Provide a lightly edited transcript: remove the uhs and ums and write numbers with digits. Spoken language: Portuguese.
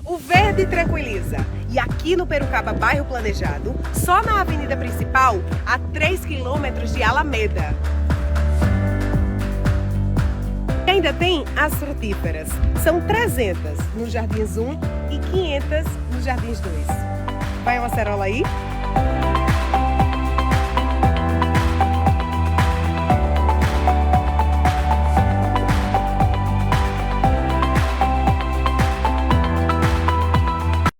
O verde tranquiliza. E aqui no Perucaba, bairro planejado, só na avenida principal, a 3 quilômetros de Alameda. E ainda tem as frutíferas. São 300 no Jardins 1 e 500 no Jardins 2. Vai uma acerola aí?